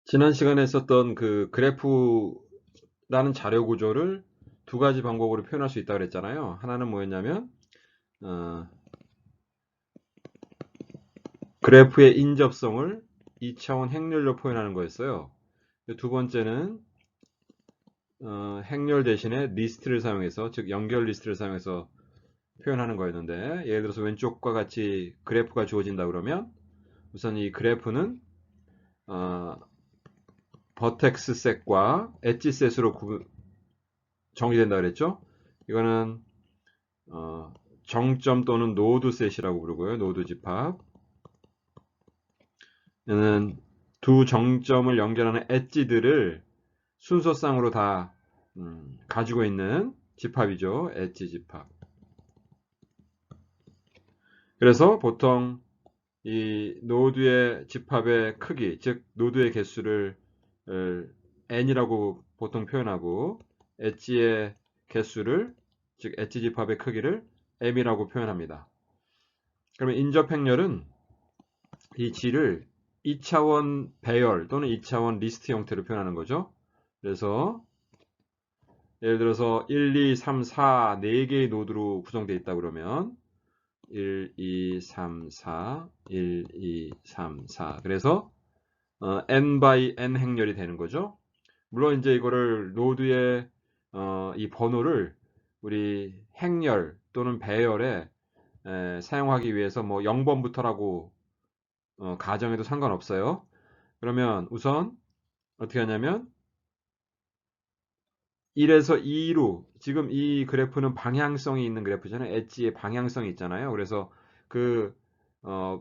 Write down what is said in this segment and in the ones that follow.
지난 시간에 했었던 그 그래프라는 자료 구조를 두 가지 방법으로 표현할 수 있다고 그랬잖아요. 하나는 뭐였냐면 어, 그래프의 인접성을 2차원 행렬로 표현하는 거였어요. 두 번째는 행렬 대신에 리스트를 사용해서, 즉 연결 리스트를 사용해서 표현하는 거였는데, 예를 들어서 왼쪽과 같이 그래프가 주어진다 그러면 우선 이 그래프는 어, 버텍스 셋과 엣지 셋으로 정의된다 그랬죠. 이거는 어, 정점 또는 노드 셋이라고 부르고요. 노드 집합. 얘는 두 정점을 연결하는 엣지들을 순서상으로 다 가지고 있는 집합이죠. 엣지 집합. 그래서 보통 이 노드의 집합의 크기, 즉 노드의 개수를 n이라고 보통 표현하고, 엣지의 개수를, 즉 엣지 집합의 크기를 m이라고 표현합니다. 그러면 인접행렬은 이 G를 2차원 배열 또는 2차원 리스트 형태로 표현하는 거죠. 그래서 예를 들어서 1, 2, 3, 4 4개의 노드로 구성되어 있다 그러면 1, 2, 3, 4, 1, 2, 3, 4 그래서 n by n 행렬이 되는 거죠. 물론 이제 이거를 노드의 이 번호를 우리 행렬 또는 배열에 사용하기 위해서 뭐 0번부터라고 가정해도 상관없어요. 그러면 우선 어떻게 하냐면 1에서 2로, 지금 이 그래프는 방향성이 있는 그래프잖아요. 엣지의 방향성이 있잖아요. 그래서 그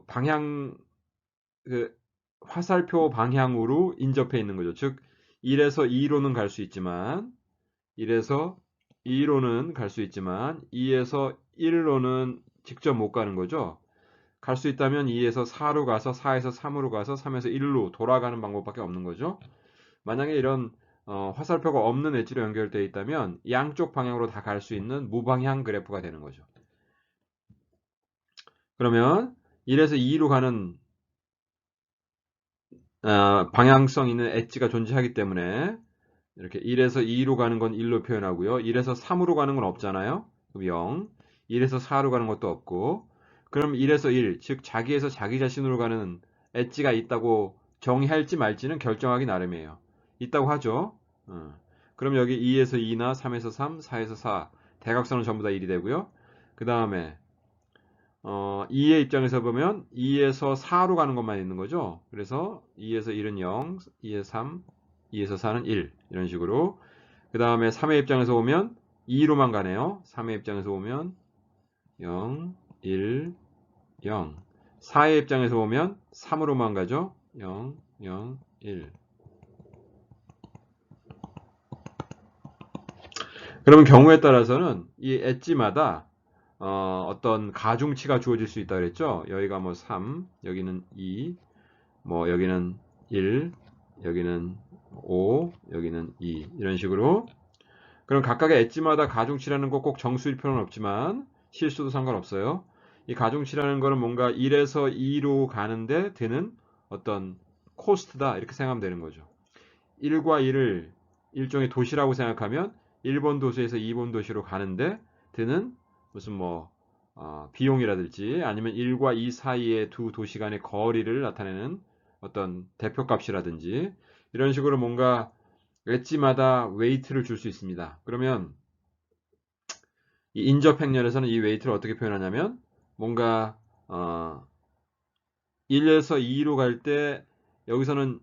방향, 그 화살표 방향으로 인접해 있는 거죠. 즉 1에서 2로는 갈 수 있지만 1에서 2로는 갈 수 있지만 2에서 1로는 직접 못 가는 거죠. 갈 수 있다면 2에서 4로 가서 4에서 3으로 가서 3에서 1로 돌아가는 방법밖에 없는 거죠. 만약에 이런 화살표가 없는 엣지로 연결되어 있다면 양쪽 방향으로 다 갈 수 있는 무방향 그래프가 되는 거죠. 그러면 1에서 2로 가는 방향성 있는 엣지가 존재하기 때문에 이렇게 1에서 2로 가는 건 1로 표현하고요. 1에서 3으로 가는 건 없잖아요. 그럼 0. 1에서 4로 가는 것도 없고, 그럼 1에서 1, 즉 자기에서 자기 자신으로 가는 엣지가 있다고 정의할지 말지는 결정하기 나름이에요. 있다고 하죠. 어. 그럼 여기 2에서 2나 3에서 3, 4에서 4 대각선은 전부 다 1이 되고요. 그 다음에 2의 입장에서 보면 2에서 4로 가는 것만 있는 거죠. 그래서 2에서 1은 0, 2에서 3, 2에서 4는 1 이런 식으로. 그 다음에 3의 입장에서 보면 2로만 가네요. 3의 입장에서 보면 0, 1, 0. 4의 입장에서 보면 3으로만 가죠. 0, 0, 1. 그러면 경우에 따라서는 이 엣지마다 어떤 가중치가 주어질 수 있다 그랬죠. 여기가 뭐 3, 여기는 2, 뭐 여기는 1, 여기는 5, 여기는 2 이런 식으로. 그럼 각각의 엣지마다 가중치라는 거 꼭 정수일 필요는 없지만 실수도 상관없어요. 이 가중치라는 거는 뭔가 1에서 2로 가는데 드는 어떤 코스트다 이렇게 생각하면 되는 거죠. 1과 2를 일종의 도시라고 생각하면 1번 도시에서 2번 도시로 가는데 드는 무슨 뭐 비용이라든지 아니면 1과 2 사이의 두 도시 간의 거리를 나타내는 어떤 대표값이라든지 이런 식으로 뭔가 웨지마다 웨이트를 줄 수 있습니다. 그러면 이 인접 행렬에서는 이 웨이트를 어떻게 표현하냐면 뭔가 1에서 2로 갈 때 여기서는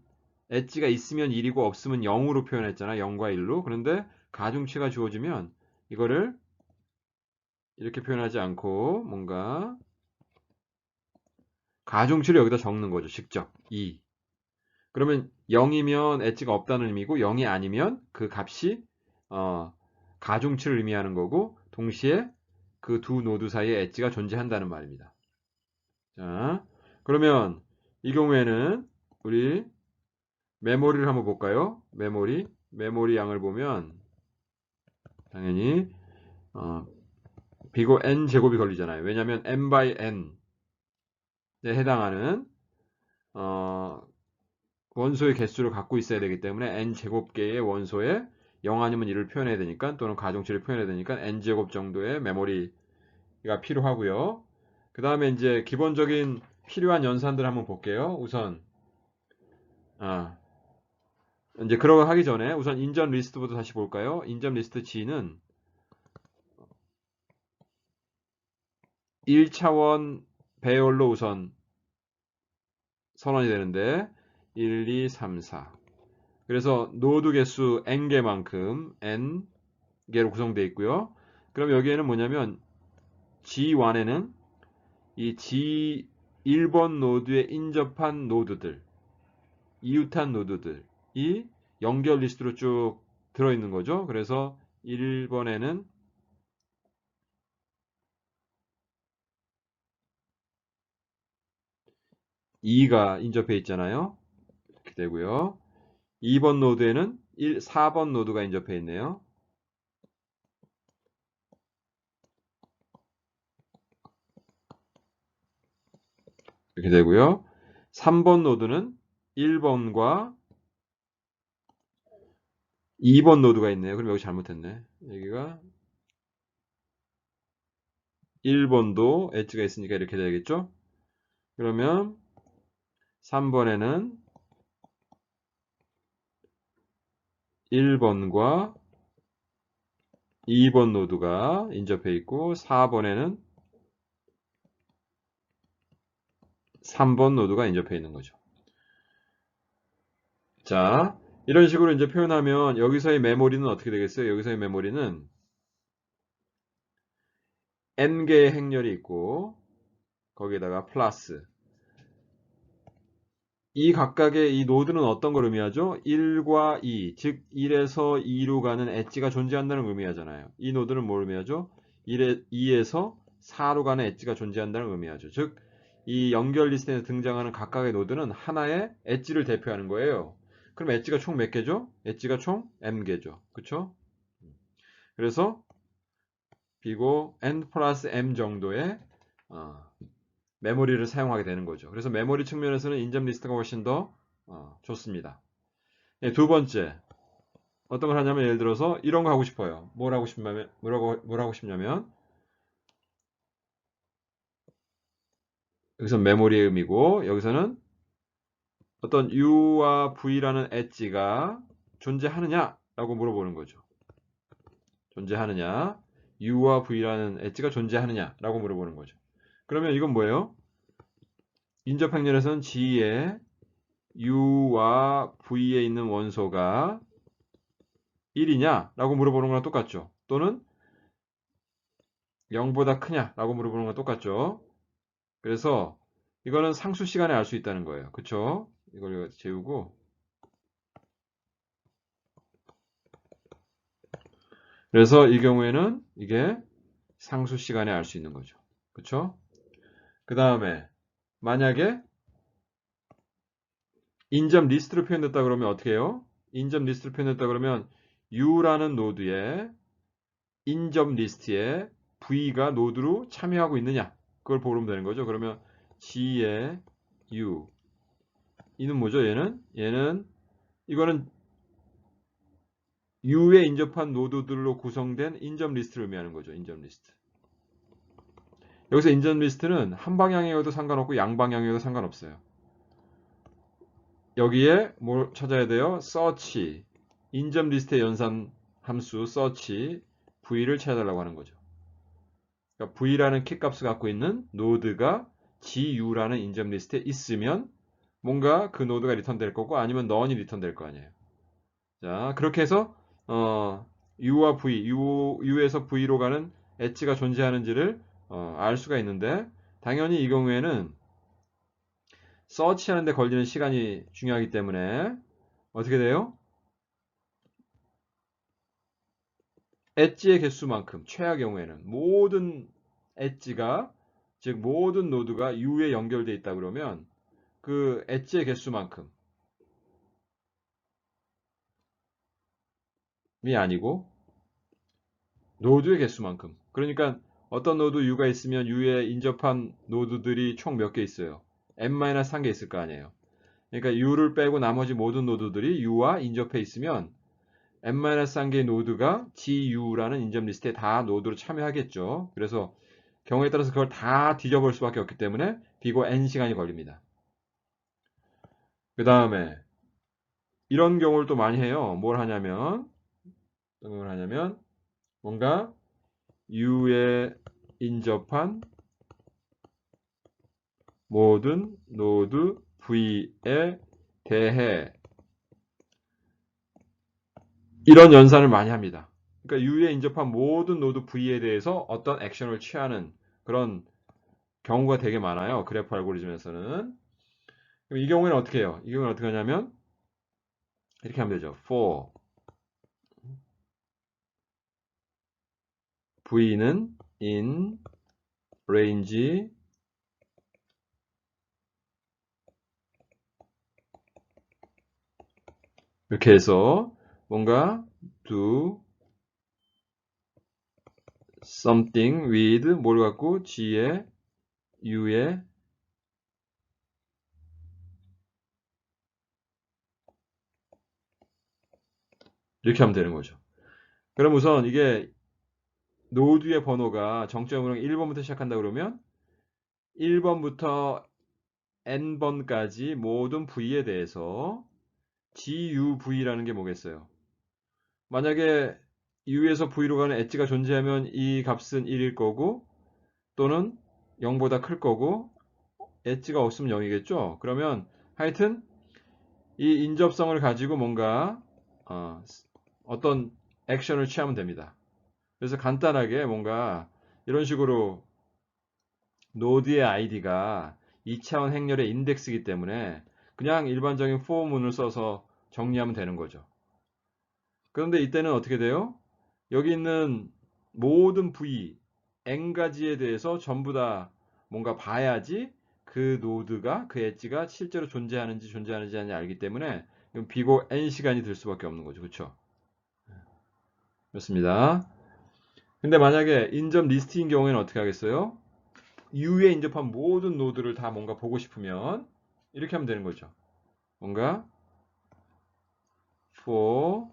엣지가 있으면 1이고 없으면 0으로 표현했잖아. 0과 1로. 그런데 가중치가 주어지면 이거를 이렇게 표현하지 않고 뭔가 가중치를 여기다 적는 거죠. 직접 2. 그러면 0이면 엣지가 없다는 의미고 0이 아니면 그 값이 어, 가중치를 의미하는 거고 동시에 그 두 노드 사이에 엣지가 존재한다는 말입니다. 자, 그러면 이 경우에는 우리 메모리를 한번 볼까요? 메모리 양을 보면 당연히 비고 n 제곱이 걸리잖아요. 왜냐하면 n by n에 해당하는 어, 원소의 개수를 갖고 있어야 되기 때문에 n제곱개의 원소에 0 아니면 1을 표현해야 되니까, 또는 가중치를 표현해야 되니까 n제곱 정도의 메모리가 필요하고요. 그 다음에 이제 기본적인 필요한 연산들 한번 볼게요. 우선 이제 그러고 하기 전에 우선 인접 리스트부터 다시 볼까요? 인접 리스트 G는 1차원 배열로 우선 선언이 되는데 1, 2, 3, 4. 그래서 노드 개수 n개만큼 n개로 구성되어 있고요. 그럼 여기에는 뭐냐면 G1에는 이 G1번 노드에 인접한 노드들, 이웃한 노드들이 연결 리스트로 쭉 들어있는 거죠. 그래서 1번에는 2가 인접해 있잖아요. 이렇게 되고요. 2번 노드에는 4번 노드가 인접해 있네요. 이렇게 되고요. 3번 노드는 1번과 2번 노드가 있네요. 그럼 여기 잘못했네. 여기가 1번도 엣지가 있으니까 이렇게 돼야겠죠? 그러면 3번에는 1번과 2번 노드가 인접해 있고 4번에는 3번 노드가 인접해 있는 거죠. 자, 이런 식으로 이제 표현하면 여기서의 메모리는 어떻게 되겠어요? 여기서의 메모리는 n개의 행렬이 있고 거기에다가 플러스 이 각각의 이 노드는 어떤 걸 의미하죠? 1과 2, 즉 1에서 2로 가는 엣지가 존재한다는 걸 의미하잖아요. 이 노드는 뭘 의미하죠? 2에서 4로 가는 엣지가 존재한다는 걸 의미하죠. 즉 이 연결 리스트에 등장하는 각각의 노드는 하나의 엣지를 대표하는 거예요. 그럼 엣지가 총 몇 개죠? 엣지가 총 m개죠. 그쵸? 그래서 비고 n 플러스 m 정도의 메모리를 사용하게 되는 거죠. 그래서 메모리 측면에서는 인접 리스트가 훨씬 더 좋습니다. 네, 두 번째, 어떤 걸 하냐면 예를 들어서 이런 거 하고 싶어요. 뭘 하고 싶냐면 여기서 메모리의 의미고 여기서는 어떤 u와 v라는 엣지가 존재하느냐라고 물어보는 거죠. 존재하느냐, u와 v라는 엣지가 존재하느냐라고 물어보는 거죠. 그러면 이건 뭐예요? 인접 행렬에서는 G에 u와 v에 있는 원소가 1이냐? 라고 물어보는 거랑 똑같죠. 또는 0보다 크냐? 라고 물어보는 거랑 똑같죠. 그래서 이거는 상수 시간에 알 수 있다는 거예요. 그쵸? 이걸 재우고 그래서 이 경우에는 이게 상수 시간에 알 수 있는 거죠. 그쵸? 그 다음에 만약에 인접 리스트로 표현됐다 그러면 어떻게 해요? 인접 리스트로 표현됐다 그러면 U라는 노드에 인접 리스트에 V가 노드로 참여하고 있느냐? 그걸 보면 되는 거죠. 그러면 G의 U 이는 뭐죠? 얘는 이거는 U에 인접한 노드들로 구성된 인접 리스트를 의미하는 거죠. 인접 리스트. 여기서 인접 리스트는 한 방향이어도 상관없고 양방향이어도 상관없어요. 여기에 뭘 찾아야 돼요? search. 인접 리스트의 연산 함수 search V를 찾아달라고 하는 거죠. 그러니까 V라는 키값을 갖고 있는 노드가 GU라는 인접 리스트에 있으면 뭔가 그 노드가 리턴될 거고 아니면 none이 리턴될 거 아니에요. 자, 그렇게 해서 U와 V, U에서 V로 가는 엣지가 존재하는지를 알 수가 있는데 당연히 이 경우에는 서치하는 데 걸리는 시간이 중요하기 때문에 어떻게 돼요? 엣지의 개수만큼 최악의 경우에는 모든 엣지가 즉 모든 노드가 U에 연결되어 있다 그러면 그 엣지의 개수만큼이 아니고 노드의 개수만큼. 그러니까 어떤 노드 U가 있으면 U에 인접한 노드들이 총 몇 개 있어요? n-1개 있을 거 아니에요. 그러니까 U를 빼고 나머지 모든 노드들이 U와 인접해 있으면 n-1개의 노드가 GU라는 인접 리스트에 다 노드로 참여하겠죠. 그래서 경우에 따라서 그걸 다 뒤져볼 수밖에 없기 때문에 비고 n시간이 걸립니다. 그 다음에 이런 경우를 또 많이 해요. 뭘 하냐면 뭔가 U에 인접한 모든 노드 V에 대해 이런 연산을 많이 합니다. 그러니까 U에 인접한 모든 노드 V에 대해서 어떤 액션을 취하는 그런 경우가 되게 많아요. 그래프 알고리즘에서는. 그럼 이 경우에는 어떻게 해요? 이 경우는 어떻게 하냐면 이렇게 하면 되죠. for V는 in range 이렇게 해서 뭔가 do something with 뭘 갖고 G에 U에 이렇게 하면 되는 거죠. 그럼 우선 이게 노드의 번호가 정점으로 1번부터 시작한다 그러면 1번부터 n번까지 모든 V에 대해서 GUV라는 게 뭐겠어요? 만약에 U에서 V로 가는 엣지가 존재하면 이 값은 1일 거고 또는 0보다 클 거고 엣지가 없으면 0이겠죠? 그러면 하여튼 이 인접성을 가지고 뭔가 어떤 액션을 취하면 됩니다. 그래서 간단하게 뭔가 이런 식으로 노드의 id가 2차원 행렬의 인덱스이기 때문에 그냥 일반적인 for 문을 써서 정리하면 되는 거죠. 그런데 이때는 어떻게 돼요? 여기 있는 모든 v, n가지에 대해서 전부 다 뭔가 봐야지 그 노드가, 그 엣지가 실제로 존재하는지 아닌지 알기 때문에 비고 n 시간이 들 수밖에 없는 거죠. 그렇죠? 그렇습니다. 근데 만약에 인접 리스트인 경우에는 어떻게 하겠어요? U에 인접한 모든 노드를 다 뭔가 보고 싶으면 이렇게 하면 되는 거죠. 뭔가 for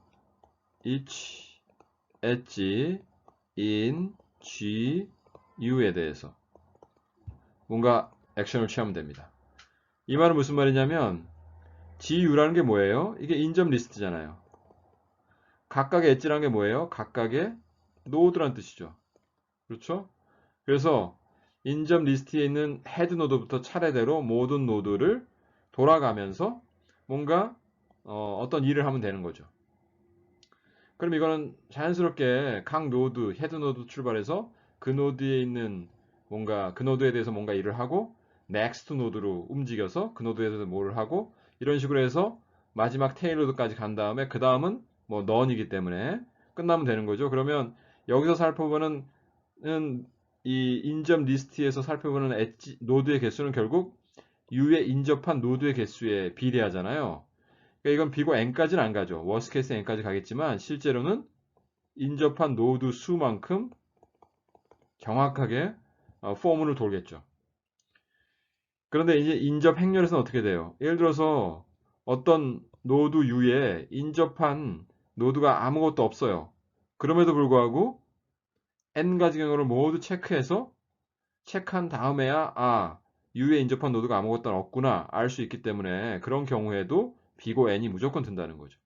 each 엣지 in G U에 대해서 뭔가 액션을 취하면 됩니다. 이 말은 무슨 말이냐면 GU라는 게 뭐예요? 이게 인접 리스트잖아요. 각각의 엣지라는 게 뭐예요? 각각의 노드란 뜻이죠. 그렇죠? 그래서 인접 리스트에 있는 헤드 노드부터 차례대로 모든 노드를 돌아가면서 뭔가 어떤 일을 하면 되는 거죠. 그럼 이거는 자연스럽게 각 노드, 헤드 노드 출발해서 그 노드에 있는 뭔가 그 노드에 대해서 뭔가 일을 하고 next 노드로 움직여서 그 노드에 대해서 뭘 하고 이런 식으로 해서 마지막 테일 노드까지 간 다음에 그 다음은 뭐 none이기 때문에 끝나면 되는 거죠. 그러면 여기서 살펴보는 이 인접 리스트에서 살펴보는 엣지, 노드의 개수는 결국 U에 인접한 노드의 개수에 비례하잖아요. 그러니까 이건 비고 n까지는 안 가죠. 워스트 케이스 n까지 가겠지만 실제로는 인접한 노드 수만큼 정확하게 포문을 돌겠죠. 그런데 이제 인접 행렬에서는 어떻게 돼요? 예를 들어서 어떤 노드 U에 인접한 노드가 아무것도 없어요. 그럼에도 불구하고 n가지 경우를 모두 체크해서 체크한 다음에야 U에 인접한 노드가 아무것도 없구나 알 수 있기 때문에 그런 경우에도 비고 n이 무조건 든다는 거죠.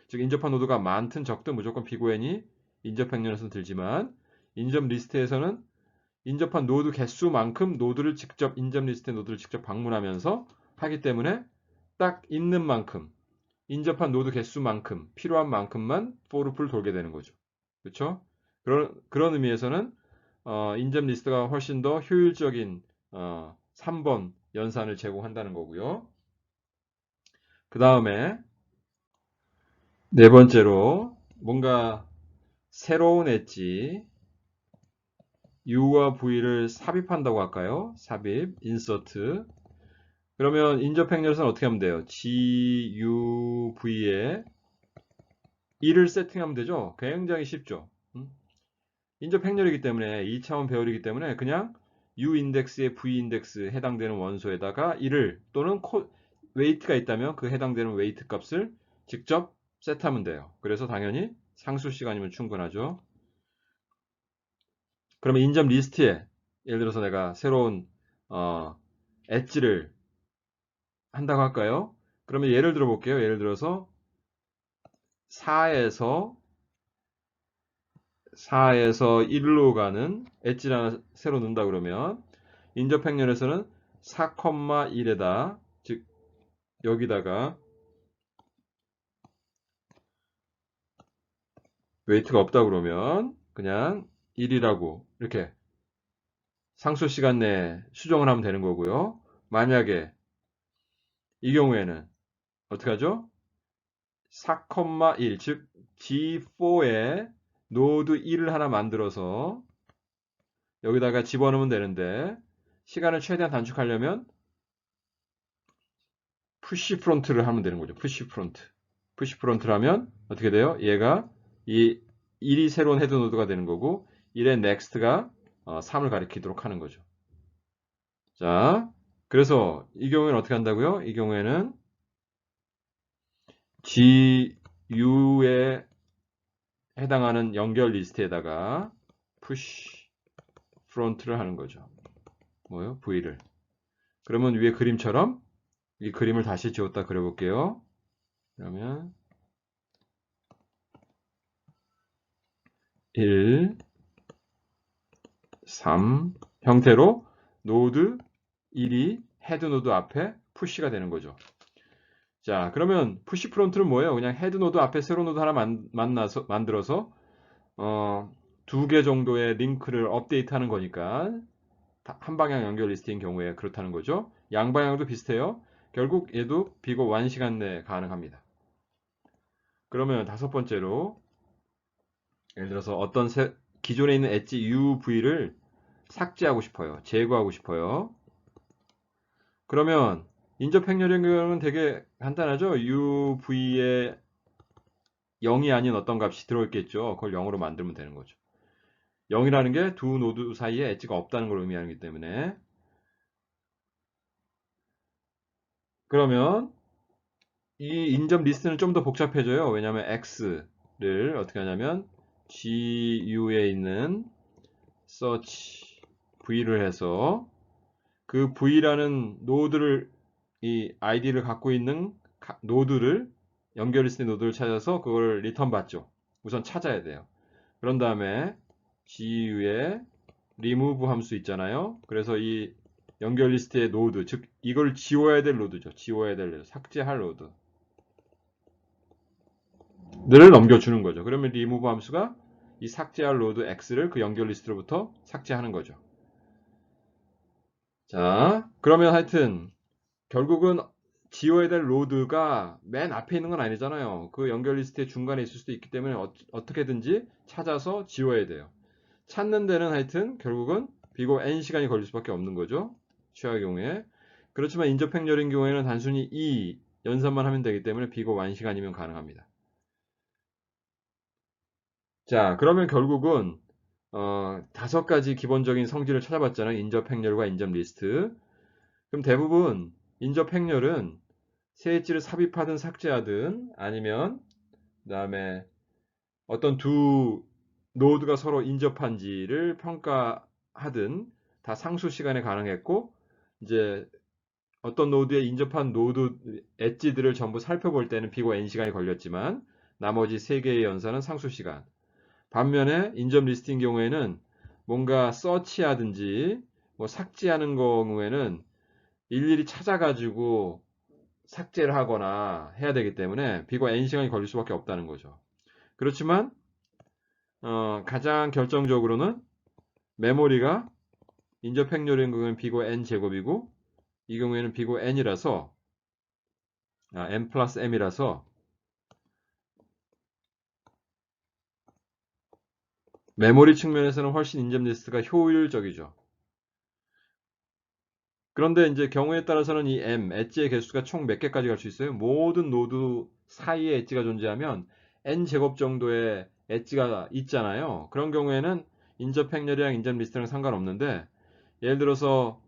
즉 인접한 노드가 많든 적든 무조건 비고 n이 인접 행렬에서는 들지만 인접 리스트에서는 인접한 노드 개수만큼 노드를 직접 인접 리스트의 노드를 직접 방문하면서 하기 때문에 딱 있는 만큼 인접한 노드 개수만큼 필요한 만큼만 for loop를 돌게 되는 거죠. 그렇죠? 그런 의미에서는 인접 리스트가 훨씬 더 효율적인 3번 연산을 제공한다는 거고요. 그 다음에 네 번째로 뭔가 새로운 엣지 U와 V를 삽입한다고 할까요? 삽입, insert. 그러면 인접 행렬에서는 어떻게 하면 돼요? GUV에 1을 세팅하면 되죠? 굉장히 쉽죠? 인접 행렬이기 때문에 2차원 배열이기 때문에 그냥 U 인덱스에 V 인덱스 해당되는 원소에다가 1을 또는 웨이트가 있다면 그 해당되는 웨이트 값을 직접 셋하면 돼요. 그래서 당연히 상수 시간이면 충분하죠. 그러면 인접 리스트에 예를 들어서 내가 새로운 엣지를 한다고 할까요? 그러면 예를 들어 볼게요. 예를 들어서 4에서 1로 가는 엣지를 하나 새로 넣는다 그러면 인접 행렬에서는 4,1에다 즉 여기다가 웨이트가 없다 그러면 그냥 1이라고 이렇게 상수 시간 내에 수정을 하면 되는 거고요. 만약에 이 경우에는 어떻게 하죠? 4,1 즉 G4에 노드 1을 하나 만들어서 여기다가 집어넣으면 되는데 시간을 최대한 단축하려면 푸시 프론트를 하면 되는 거죠. 푸시 프론트. 푸시 프론트를 하면 어떻게 돼요? 얘가 이 1이 새로운 헤드 노드가 되는 거고 1의 next가 3을 가리키도록 하는 거죠. 자, 그래서 이 경우에는 어떻게 한다고요? 이 경우에는 GU에 해당하는 연결 리스트에다가 push front를 하는 거죠. 뭐요? V를. 그러면 위에 그림처럼 이 그림을 다시 지웠다 그려볼게요. 그러면 1, 3 형태로 노드 1이 헤드 노드 앞에 푸시가 되는 거죠. 자, 그러면 푸시 프론트는 뭐예요? 그냥 헤드 노드 앞에 세로 노드 하나 만들어서 두 개 정도의 링크를 업데이트하는 거니까 한 방향 연결 리스트인 경우에 그렇다는 거죠. 양방향도 비슷해요. 결국 얘도 비고 1시간 내에 가능합니다. 그러면 다섯 번째로 예를 들어서 어떤 기존에 있는 엣지 UV를 삭제하고 싶어요. 제거하고 싶어요. 그러면 인접 행렬형은 되게 간단하죠. UV에 0이 아닌 어떤 값이 들어있겠죠. 그걸 0으로 만들면 되는 거죠. 0이라는 게 두 노드 사이에 엣지가 없다는 걸 의미하기 때문에 그러면 이 인접 리스트는 좀 더 복잡해져요. 왜냐하면 X를 어떻게 하냐면 GU에 있는 search V를 해서 그 V라는 노드를 이 아이디를 갖고 있는 노드를 연결 리스트 노드를 찾아서 그걸 리턴 받죠. 우선 찾아야 돼요. 그런 다음에 GU에 remove 함수 있잖아요. 그래서 이 연결 리스트의 노드, 즉 이걸 지워야 될 노드죠. 지워야 될 노드, 삭제할 노드를 넘겨주는 거죠. 그러면 remove 함수가 이 삭제할 노드 X를 그 연결 리스트로부터 삭제하는 거죠. 자, 그러면 하여튼 결국은 지워야 될 로드가 맨 앞에 있는 건 아니잖아요. 그 연결 리스트의 중간에 있을 수도 있기 때문에 어떻게든지 찾아서 지워야 돼요. 찾는 데는 하여튼 결국은 비고 n시간이 걸릴 수밖에 없는 거죠. 최악의 경우에. 그렇지만 인접 행렬인 경우에는 단순히 이 연산만 하면 되기 때문에 비고 1시간이면 가능합니다. 자, 그러면 결국은 다섯 가지 기본적인 성질을 찾아봤잖아요. 인접 행렬과 인접 리스트. 그럼 대부분 인접 행렬은 새 엣지를 삽입하든 삭제하든 아니면 그다음에 어떤 두 노드가 서로 인접한지를 평가하든 다 상수 시간에 가능했고 이제 어떤 노드에 인접한 노드 엣지들을 전부 살펴볼 때는 비고 n시간이 걸렸지만 나머지 세 개의 연산은 상수 시간. 반면에 인접 리스트인 경우에는 뭔가 서치하든지 뭐 삭제하는 경우에는 일일이 찾아가지고 삭제를 하거나 해야 되기 때문에 비고 n시간이 걸릴 수밖에 없다는 거죠. 그렇지만 가장 결정적으로는 메모리가 인접 행렬인 경우에는 비고 n 제곱이고 이 경우에는 비고 n이라서 n 플러스 m이라서 메모리 측면에서는 훨씬 인접 리스트가 효율적이죠. 그런데 이제 경우에 따라서는 이 m, 엣지의 개수가 총 몇 개까지 갈 수 있어요? 모든 노드 사이에 엣지가 존재하면 n 제곱 정도의 엣지가 있잖아요. 그런 경우에는 인접 행렬이랑 인접 리스트랑 상관없는데 예를 들어서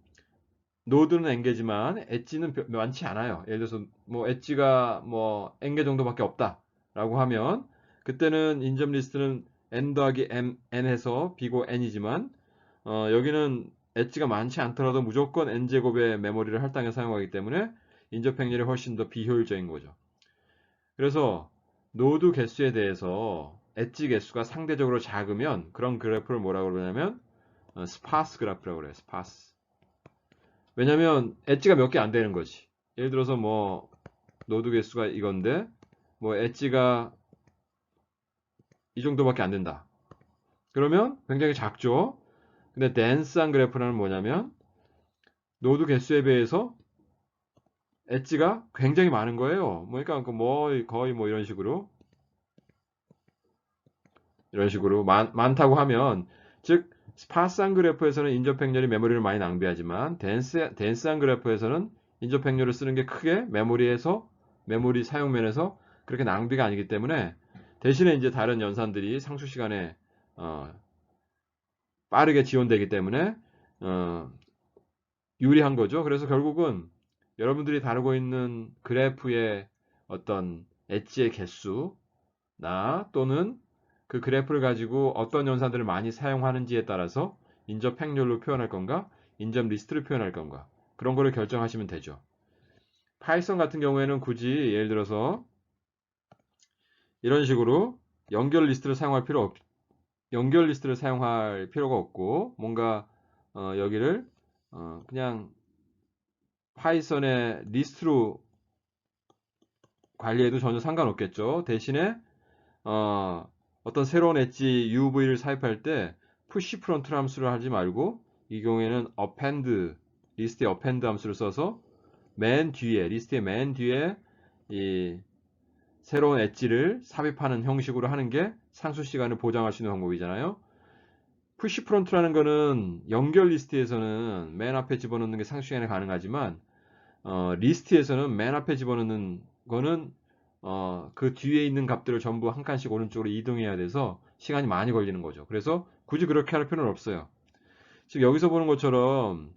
노드는 n개지만 엣지는 많지 않아요. 예를 들어서 뭐 엣지가 뭐 n개 정도밖에 없다라고 하면 그때는 인접 리스트는 n 더하기 n 해서 b고 n이지만 여기는 엣지가 많지 않더라도 무조건 n제곱의 메모리를 할당해 사용하기 때문에 인접 행렬이 훨씬 더 비효율적인 거죠. 그래서 노드 개수에 대해서 엣지 개수가 상대적으로 작으면 그런 그래프를 뭐라고 그러냐면 스파스 그래프라고 그래요. 스파스. 왜냐면 엣지가 몇 개 안 되는 거지. 예를 들어서 뭐 노드 개수가 이건데 뭐 엣지가 이 정도밖에 안 된다. 그러면 굉장히 작죠. 근데 덴스한 그래프는 뭐냐면 노드 개수에 비해서 엣지가 굉장히 많은 거예요. 그러니까 뭐 거의 뭐 이런 식으로 많다고 하면 즉 스파스한 그래프에서는 인접 행렬이 메모리를 많이 낭비하지만 덴스한 그래프에서는 인접 행렬을 쓰는 게 크게 메모리 사용면에서 그렇게 낭비가 아니기 때문에 대신에 이제 다른 연산들이 상수 시간에 빠르게 지원되기 때문에 어, 유리한 거죠. 그래서 결국은 여러분들이 다루고 있는 그래프의 어떤 엣지의 개수나 또는 그 그래프를 가지고 어떤 연산들을 많이 사용하는지에 따라서 인접 행렬로 표현할 건가, 인접 리스트로 표현할 건가 그런 거를 결정하시면 되죠. 파이썬 같은 경우에는 굳이 예를 들어서 이런 식으로 연결 리스트를 사용할 필요가 없고 뭔가 여기를 그냥 파이썬의 리스트로 관리해도 전혀 상관없겠죠. 대신에 어떤 새로운 엣지 UV를 삽입할 때 푸시 프론트 함수를 하지 말고 이 경우에는 리스트의 append 함수를 써서 리스트의 맨 뒤에 이 새로운 엣지를 삽입하는 형식으로 하는 게 상수 시간을 보장할 수 있는 방법이잖아요. 푸시 프론트라는 거는 연결 리스트에서는 맨 앞에 집어넣는 게 상수 시간에 가능하지만 리스트에서는 맨 앞에 집어넣는 거는 그 뒤에 있는 값들을 전부 한 칸씩 오른쪽으로 이동해야 돼서 시간이 많이 걸리는 거죠. 그래서 굳이 그렇게 할 필요는 없어요. 즉 여기서 보는 것처럼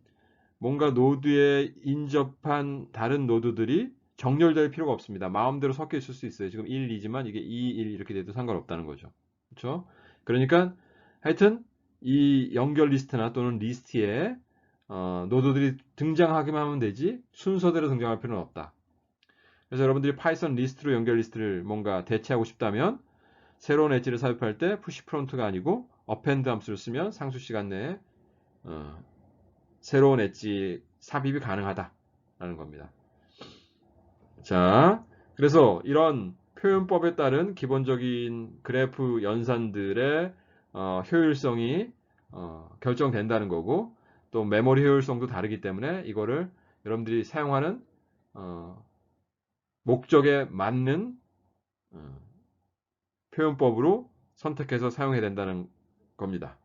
뭔가 노드에 인접한 다른 노드들이 정렬될 필요가 없습니다. 마음대로 섞여 있을 수 있어요. 지금 1, 2지만 이게 2, 1 이렇게 돼도 상관없다는 거죠. 그렇죠? 그러니까 하여튼 이 연결 리스트나 또는 리스트에 노드들이 등장하기만 하면 되지 순서대로 등장할 필요는 없다. 그래서 여러분들이 파이썬 리스트로 연결 리스트를 뭔가 대체하고 싶다면 새로운 엣지를 삽입할 때 푸시 프론트가 아니고 append 함수를 쓰면 상수 시간 내에 새로운 엣지 삽입이 가능하다라는 겁니다. 자, 그래서 이런 표현법에 따른 기본적인 그래프 연산들의 효율성이 결정된다는 거고 또 메모리 효율성도 다르기 때문에 이거를 여러분들이 사용하는 목적에 맞는 표현법으로 선택해서 사용해야 된다는 겁니다.